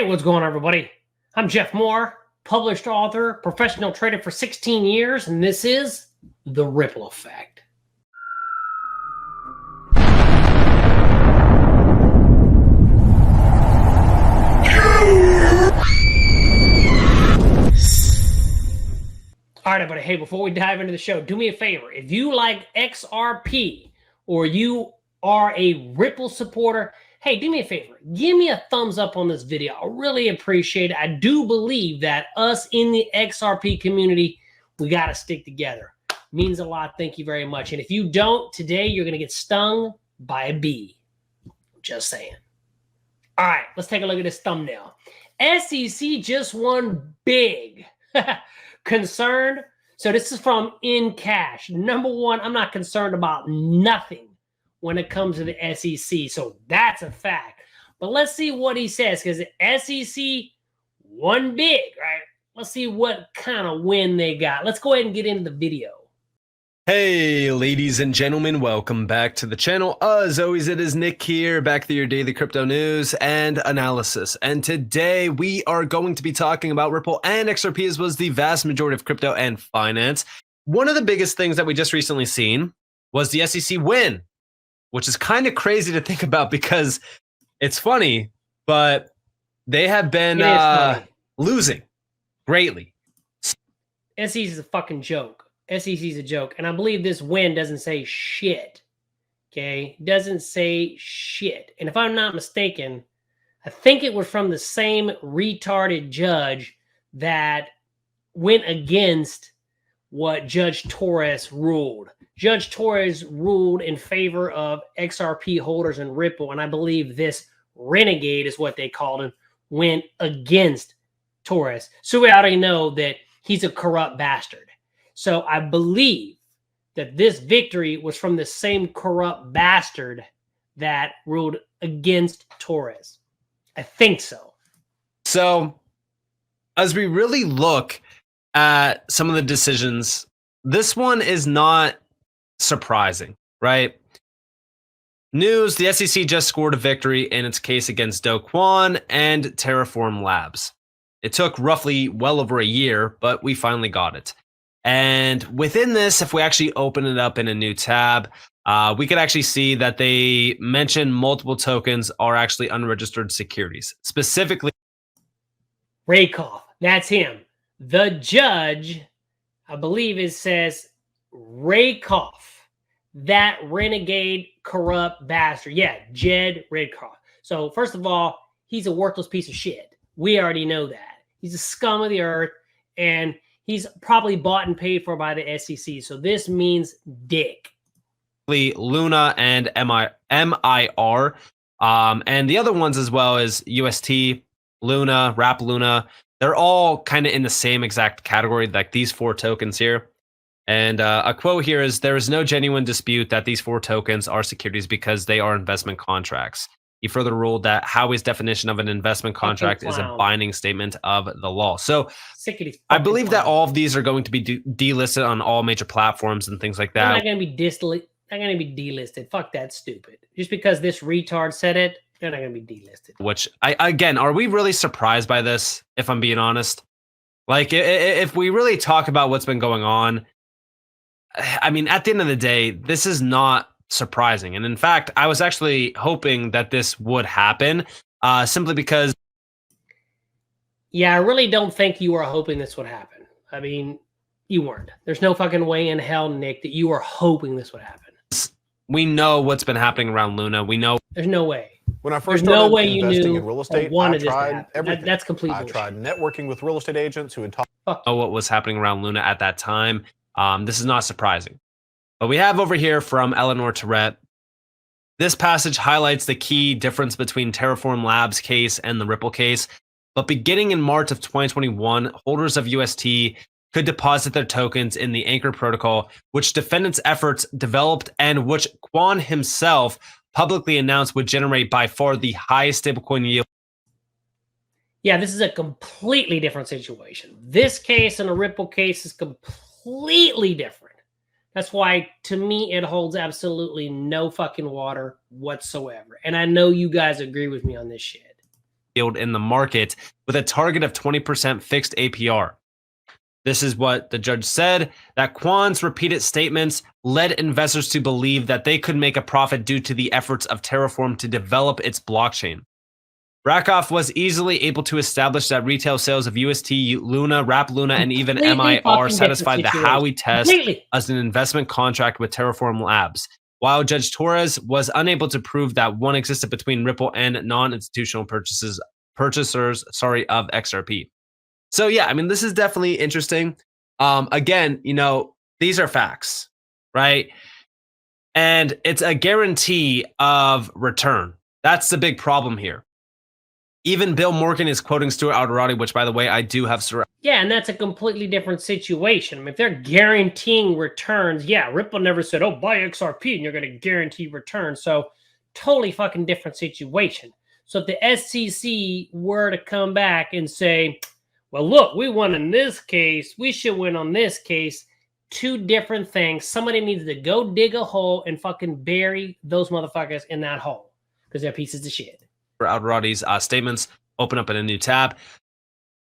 Hey, what's going on, everybody? I'm Jeff Moore, published author, professional trader for 16 years, and this is The Ripple Effect. All right, everybody. Hey, before we dive into the show, do me a favor. If you like XRP or you are a Ripple supporter, hey, do me a favor. Give me a thumbs up on this video. I really appreciate it. I do believe that us in the XRP community, we got to stick together. Means a lot. Thank you very much. And if you don't, today you're going to get stung by a bee. Just saying. All right, let's take a look at this thumbnail. SEC just won big. Concerned? So this is from In Cash. Number one, I'm not concerned about nothing when it comes to the SEC. So that's a fact. But let's see what he says, because the SEC won big, right? Let's see what kind of win they got. Let's go ahead and get into the video. Hey, ladies and gentlemen, welcome back to the channel. As always, it is Nick here, back with your daily crypto news and analysis. And today we are going to be talking about Ripple and XRP, as well as the vast majority of crypto and finance. One of the biggest things that we just recently seen was the SEC win, which is kind of crazy to think about because it's funny, but they have been losing greatly. SEC is a fucking joke. SEC is a joke. And I believe this win doesn't say shit. Okay? Doesn't say shit. And if I'm not mistaken, I think it was from the same retarded judge that went against what Judge Torres ruled. Judge Torres ruled in favor of XRP holders and Ripple. And I believe this renegade is what they called him, went against Torres. So we already know that he's a corrupt bastard. So I believe that this victory was from the same corrupt bastard that ruled against Torres. I think so. So as we really look at some of the decisions, this one is not surprising, right? News, the SEC just scored a victory in its case against Do Kwon and Terraform Labs. It took roughly well over a year, but we finally got it. And within this, if we actually open it up in a new tab, we could actually see that they mention multiple tokens are actually unregistered securities. Specifically, Rakoff, that's him. The judge, I believe it says Rakoff, that renegade corrupt bastard. Yeah, Jed Rakoff. So first of all, he's a worthless piece of shit. We already know that. He's a scum of the earth, and he's probably bought and paid for by the SEC. So this means dick. Luna and MIR. And the other ones as well as UST, Luna, Wrap Luna. They're all kind of in the same exact category, like these four tokens here. And a quote here is, there is no genuine dispute that these four tokens are securities because they are investment contracts. He further ruled that Howey's definition of an investment contract is a binding statement of the law. So I believe that all of these are going to be delisted on all major platforms and things like that. They're not going to be delisted. Fuck that stupid. Just because this retard said it, they're not going to be delisted. Which, again, are we really surprised by this, if I'm being honest? Like, if we really talk about what's been going on, I mean, at the end of the day, this is not surprising. And in fact, I was actually hoping that this would happen simply because. Yeah, I really don't think you were hoping this would happen. I mean, you weren't. There's no fucking way in hell, Nick, that you were hoping this would happen. We know what's been happening around Luna. We know. There's no way. When I first started investing in real estate, I tried everything. That's complete bullshit. I tried networking with real estate agents who had talked. Know what was happening around Luna at that time. This is not surprising. But we have over here from Eleanor Tourette. This passage highlights the key difference between Terraform Labs case and the Ripple case. But beginning in March of 2021, holders of UST could deposit their tokens in the Anchor protocol, which defendants' efforts developed and which Kwon himself publicly announced would generate by far the highest stablecoin yield. Yeah, this is a completely different situation. This case and the Ripple case is completely different. That's why, to me, it holds absolutely no fucking water whatsoever. And I know you guys agree with me on this shit. yield in the market with a target of 20% fixed APR. This is what the judge said, that Kwon's repeated statements led investors to believe that they could make a profit due to the efforts of Terraform to develop its blockchain. Rakoff was easily able to establish that retail sales of UST, Luna, Wrap Luna, and even MIR satisfied the Howey test as an investment contract with Terraform Labs, while Judge Torres was unable to prove that one existed between Ripple and non-institutional purchasers of XRP. So yeah, I mean, this is definitely interesting. Again, you know, these are facts, right? And it's a guarantee of return. That's the big problem here. Even Bill Morgan is quoting Stuart Alderati, which, by the way, I do have. Yeah, and that's a completely different situation. I mean, if they're guaranteeing returns, yeah, Ripple never said, oh, buy XRP and you're going to guarantee returns. So totally fucking different situation. So if the SEC were to come back and say, well, look, we won in this case, we should win on this case, two different things. Somebody needs to go dig a hole and fucking bury those motherfuckers in that hole because they're pieces of shit. Alderati's statements, open up in a new tab.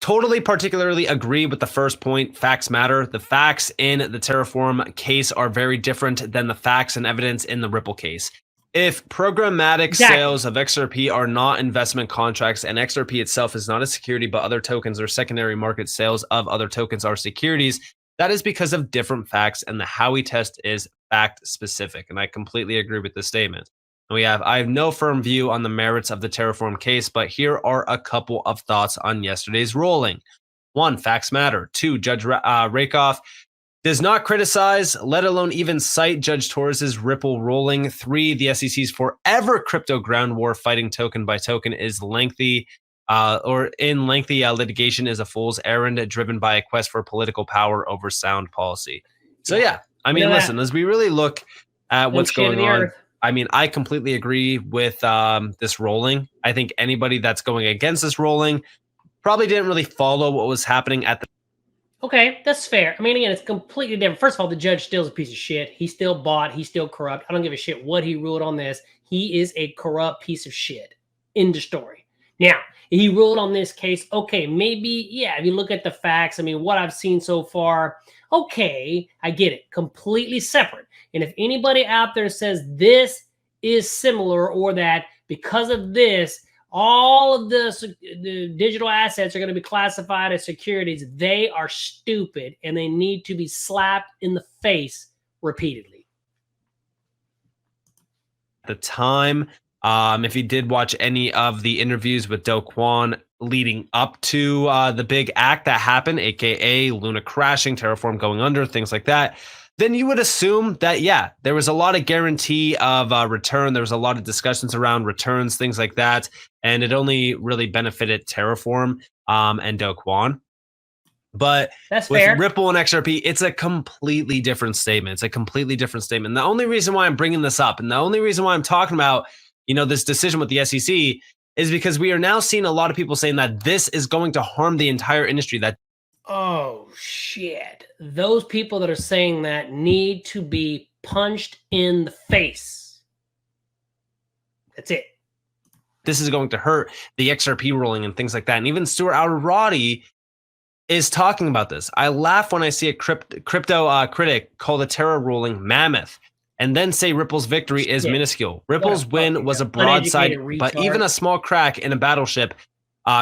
Totally particularly agree with the first point, facts matter. The facts in the Terraform case are very different than the facts and evidence in the Ripple case. If programmatic sales of XRP are not investment contracts and XRP itself is not a security, but other tokens or secondary market sales of other tokens are securities, that is because of different facts, and the Howey test is fact specific. And I completely agree with this statement. I have no firm view on the merits of the Terraform case, but here are a couple of thoughts on yesterday's ruling. 1, facts matter. 2, Judge Rakoff does not criticize, let alone even cite Judge Torres's Ripple ruling. 3, the SEC's forever crypto ground war fighting token by token is lengthy, litigation is a fool's errand driven by a quest for political power over sound policy. So yeah, I mean, listen, as we really look at what's going on, I mean, I completely agree with this ruling. I think anybody that's going against this ruling probably didn't really follow what was happening at the. Okay, that's fair. I mean, again, it's completely different. First of all, the judge still is a piece of shit. He's still bought. He's still corrupt. I don't give a shit what he ruled on this. He is a corrupt piece of shit. End of story. Now, he ruled on this case. Okay, maybe, yeah, if you look at the facts, I mean, what I've seen so far, okay, I get it. Completely separate. And if anybody out there says this is similar or that because of this, all of the digital assets are going to be classified as securities, they are stupid and they need to be slapped in the face repeatedly. At the time, if you did watch any of the interviews with Do Kwon leading up to the big act that happened, aka Luna crashing, Terraform going under, things like that, then you would assume that, yeah, there was a lot of guarantee of return. There was a lot of discussions around returns, things like that. And it only really benefited Terraform and Do Kwon. But that's with fair. Ripple and XRP, it's a completely different statement. It's a completely different statement. The only reason why I'm bringing this up and the only reason why I'm talking about, you know, this decision with the SEC is because we are now seeing a lot of people saying that this is going to harm the entire industry. That oh, shit. Those people that are saying that need to be punched in the face. That's it. This is going to hurt the XRP ruling and things like that. And even Stuart Alderati is talking about this. I laugh when I see a crypto critic call the Terra ruling mammoth and then say Ripple's victory is minuscule. Ripple's win was a broadside, but even a small crack in a battleship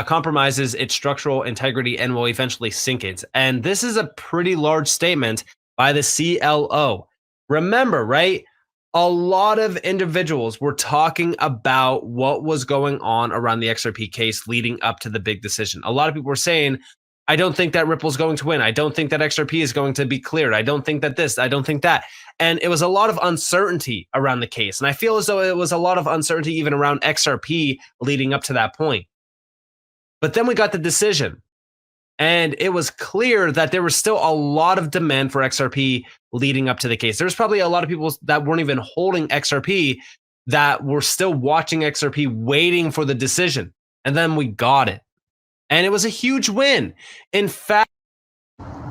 compromises its structural integrity and will eventually sink it. And this is a pretty large statement by the CLO. Remember, right? A lot of individuals were talking about what was going on around the XRP case leading up to the big decision. A lot of people were saying, I don't think that Ripple's going to win. I don't think that XRP is going to be cleared. I don't think that this, I don't think that. And it was a lot of uncertainty around the case. And I feel as though it was a lot of uncertainty even around XRP leading up to that point. But then we got the decision. And it was clear that there was still a lot of demand for XRP leading up to the case. There's probably a lot of people that weren't even holding XRP that were still watching XRP waiting for the decision. And then we got it. And it was a huge win. In fact,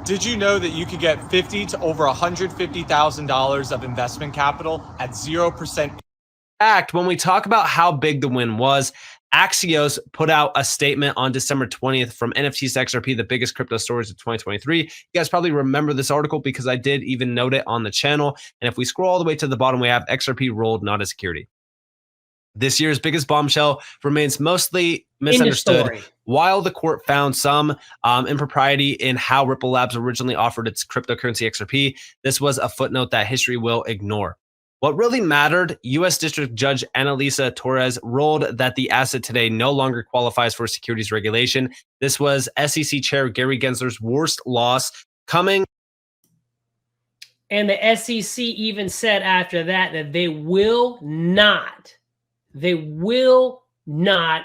did you know that you could get $50,000 to over $150,000 of investment capital at 0%? When we talk about how big the win was, Axios put out a statement on December 20th from NFTs to XRP, the biggest crypto stories of 2023. You guys probably remember this article because I did even note it on the channel. And if we scroll all the way to the bottom, we have XRP rolled, not a security. This year's biggest bombshell remains mostly misunderstood. While the court found some impropriety in how Ripple Labs originally offered its cryptocurrency XRP, this was a footnote that history will ignore. What really mattered, U.S. District Judge Annalisa Torres ruled that the asset today no longer qualifies for securities regulation. This was SEC Chair Gary Gensler's worst loss coming. And the SEC even said after that they will not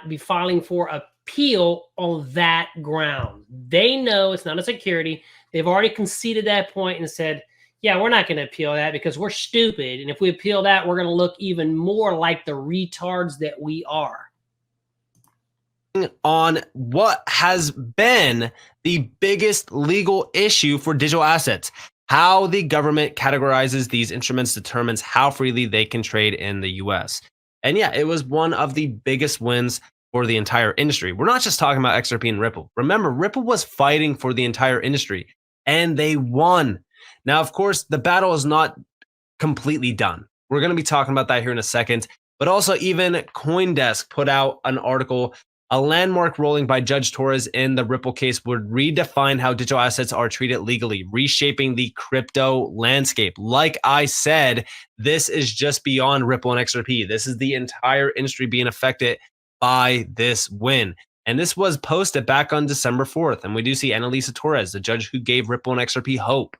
be filing for appeal on that ground. They know it's not a security. They've already conceded that point and said, yeah, we're not going to appeal that because we're stupid. And if we appeal that, we're going to look even more like the retards that we are. On what has been the biggest legal issue for digital assets. How the government categorizes these instruments determines how freely they can trade in the US. And yeah, it was one of the biggest wins for the entire industry. We're not just talking about XRP and Ripple. Remember, Ripple was fighting for the entire industry and they won. Now, of course, the battle is not completely done. We're going to be talking about that here in a second. But also, even CoinDesk put out an article, a landmark ruling by Judge Torres in the Ripple case would redefine how digital assets are treated legally, reshaping the crypto landscape. Like I said, this is just beyond Ripple and XRP. This is the entire industry being affected by this win. And this was posted back on December 4th. And we do see Annalisa Torres, the judge who gave Ripple and XRP hope.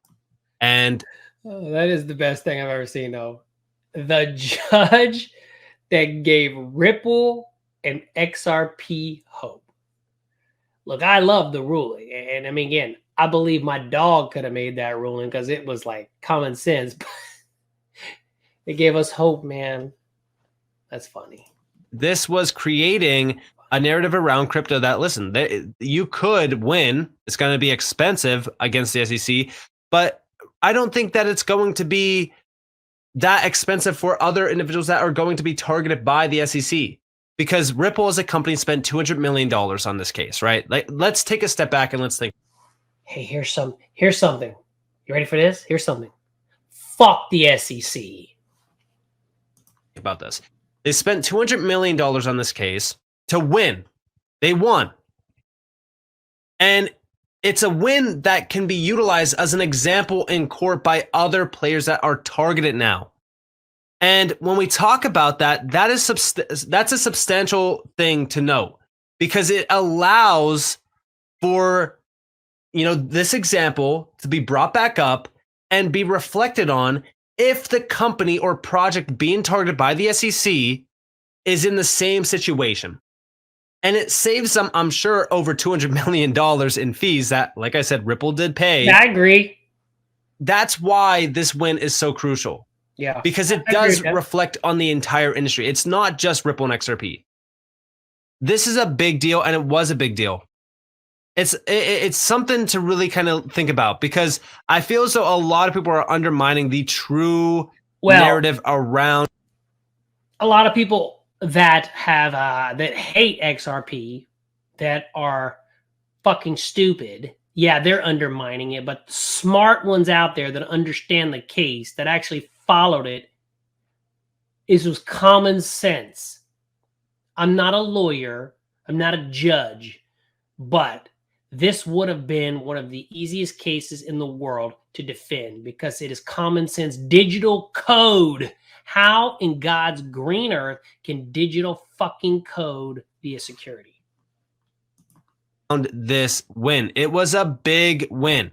And that is the best thing I've ever seen, though. The judge that gave Ripple and XRP hope. Look, I love the ruling. And I mean, again, I believe my dog could have made that ruling because it was like common sense. It gave us hope, man. That's funny. This was creating a narrative around crypto that, listen, you could win. It's going to be expensive against the SEC, but I don't think that it's going to be that expensive for other individuals that are going to be targeted by the SEC. Because Ripple as a company spent $200 million on this case, right? Like, let's take a step back and let's think. Hey, here's something. You ready for this? Here's something. Fuck the SEC. About this. They spent $200 million on this case to win. They won. And it's a win that can be utilized as an example in court by other players that are targeted now. And when we talk about that, that's a substantial thing to note because it allows for, this example to be brought back up and be reflected on if the company or project being targeted by the SEC is in the same situation. And it saves them, I'm sure, over $200 million in fees that, like I said, Ripple did pay. I agree. That's why this win is so crucial. Yeah. Because it does reflect on the entire industry. It's not just Ripple and XRP. This is a big deal, and it was a big deal. It's something to really kind of think about because I feel as though a lot of people are undermining the true narrative around. A lot of people that have that hate XRP, that are fucking stupid. Yeah, they're undermining it, but the smart ones out there that understand the case, that actually followed it, was common sense. I'm not a lawyer. I'm not a judge, but this would have been one of the easiest cases in the world to defend because it is common sense digital code. How in God's green earth can digital fucking code be a security? This win. It was a big win.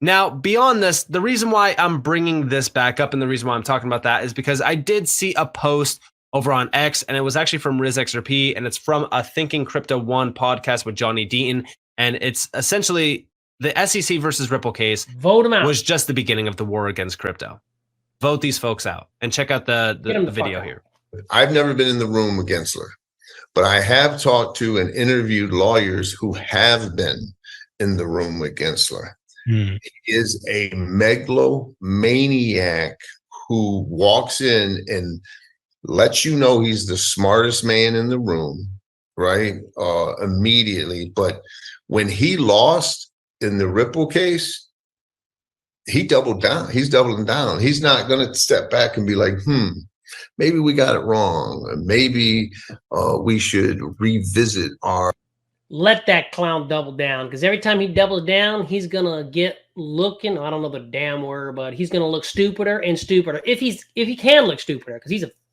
Now, beyond this, the reason why I'm bringing this back up and the reason why I'm talking about that is because I did see a post over on X, and it was actually from RizXRP, and it's from a Thinking Crypto One podcast with Johnny Deaton, and it's essentially the SEC versus Ripple case. Vote them out. Was just the beginning of the war against crypto. Vote these folks out and check out the video here. I've never been in the room with Gensler, but I have talked to and interviewed lawyers who have been in the room with Gensler. He is a megalomaniac who walks in and lets you know he's the smartest man in the room, right? Immediately. But when he lost in the Ripple case, he doubled down. He's doubling down. He's not going to step back and be like, maybe we got it wrong. Maybe we should revisit our. Let that clown double down, because every time he doubles down, he's going to get looking, I don't know the damn word, but he's going to look stupider and stupider. If he can look stupider, because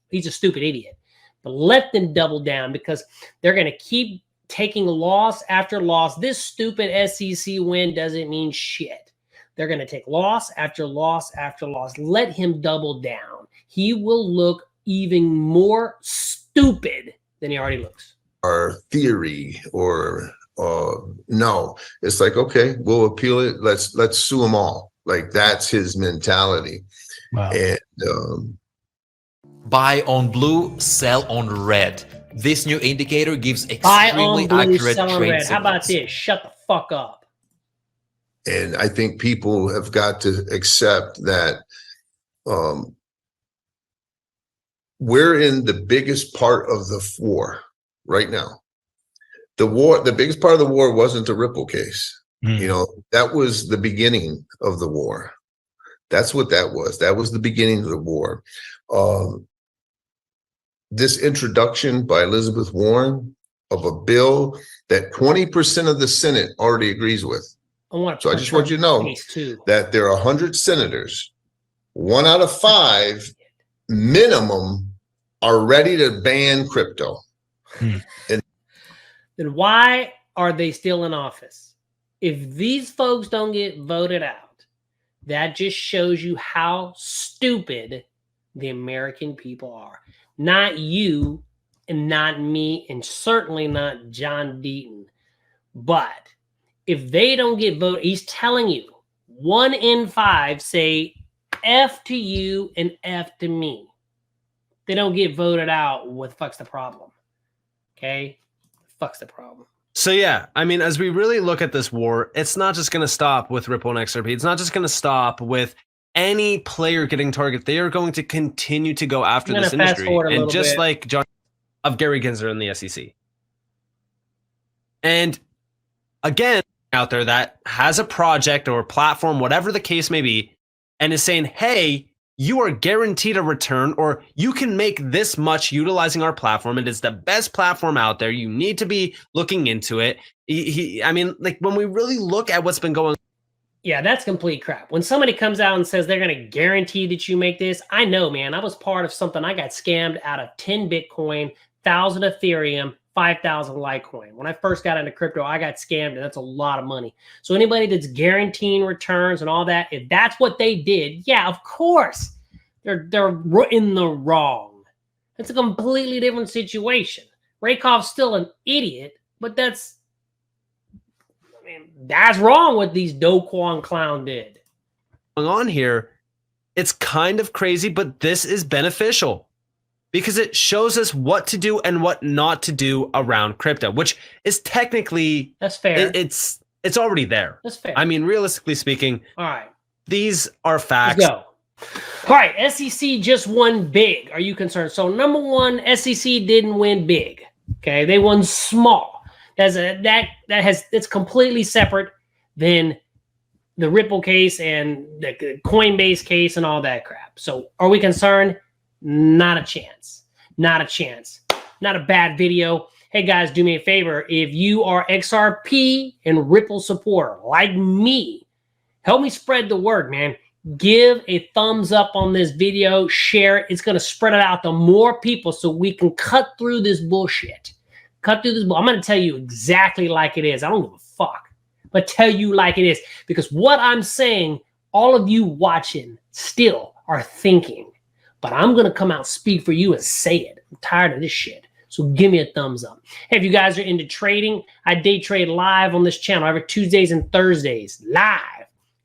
he's a stupid idiot. But let them double down, because they're going to keep taking loss after loss. This stupid SEC win doesn't mean shit. They're going to take loss after loss after loss. Let him double down. He will look even more stupid than he already looks. Our theory, or no, it's like, okay, we'll appeal it. Let's sue them all. Like, that's his mentality. Wow. And buy on blue, sell on red. This new indicator gives extremely accurate trade signals. How about this? Shut the fuck up. And I think people have got to accept that we're in the biggest part of the war right now. The biggest part of the war wasn't the Ripple case. You know, that was the beginning of the war. That's what that was. That was the beginning of the war. This introduction by Elizabeth Warren of a bill that 20% of the Senate already agrees with. So I just want you to know that there are 100 senators, 1 out of 5 minimum are ready to ban crypto. And then why are they still in office? If these folks don't get voted out, that just shows you how stupid the American people are. Not you and not me, and certainly not John Deaton. But if they don't get voted, he's telling you 1 in 5 say F to you and F to me. They don't get voted out. What the fuck's the problem? Okay? Fuck's the problem. So yeah, I mean, as we really look at this war, it's not just going to stop with Ripple and XRP. It's not just going to stop with any player getting targeted. They are going to continue to go after this industry. And just like John of Gary Gensler in the SEC. And again, out there that has a project or platform, whatever the case may be, and is saying, hey, you are guaranteed a return, or you can make this much utilizing our platform. It is the best platform out there. You need to be looking into it. I mean, like, when we really look at what's been going on. Yeah, that's complete crap. When somebody comes out and says they're going to guarantee that you make this, I know, man. I was part of something. I got scammed out of 10 Bitcoin, 1,000 Ethereum, 5,000 Litecoin. When I first got into crypto, I got scammed, and that's a lot of money. So anybody that's guaranteeing returns and all that, if that's what they did, yeah, of course, they're in the wrong. It's a completely different situation. Rakoff's still an idiot, but that's wrong what these Do Kwon clown did. Going on here, it's kind of crazy, but this is beneficial because it shows us what to do and what not to do around crypto, which is technically, that's fair. It's already there. That's fair. I mean, realistically speaking, all right, these are facts. Let's go. All right, SEC just won big. Are you concerned? So number one, SEC didn't win big. Okay, they won small. It's completely separate than the Ripple case and the Coinbase case and all that crap. So are we concerned? Not a chance. Not a chance. Not a bad video. Hey guys, do me a favor. If you are XRP and Ripple supporter like me, help me spread the word, man. Give a thumbs up on this video. Share it. It's going to spread it out to more people so we can cut through this bullshit. Cut through this. I'm going to tell you exactly like it is. I don't give a fuck. But tell you like it is. Because what I'm saying, all of you watching still are thinking. But I'm going to come out and speak for you and say it. I'm tired of this shit. So give me a thumbs up. Hey, if you guys are into trading, I day trade live on this channel every Tuesdays and Thursdays. Live.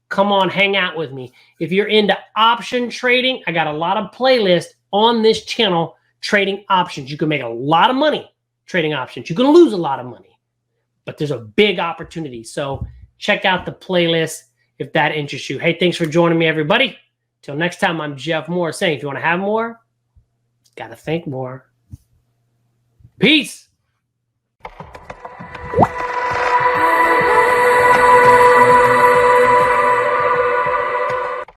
Come on, hang out with me. If you're into option trading, I got a lot of playlists on this channel trading options. You can make a lot of money trading options. You're going to lose a lot of money, but there's a big opportunity. So check out the playlist if that interests you. Hey, thanks for joining me, everybody. Till next time, I'm Jeff Moore saying, if you want to have more, Got to think more. Peace.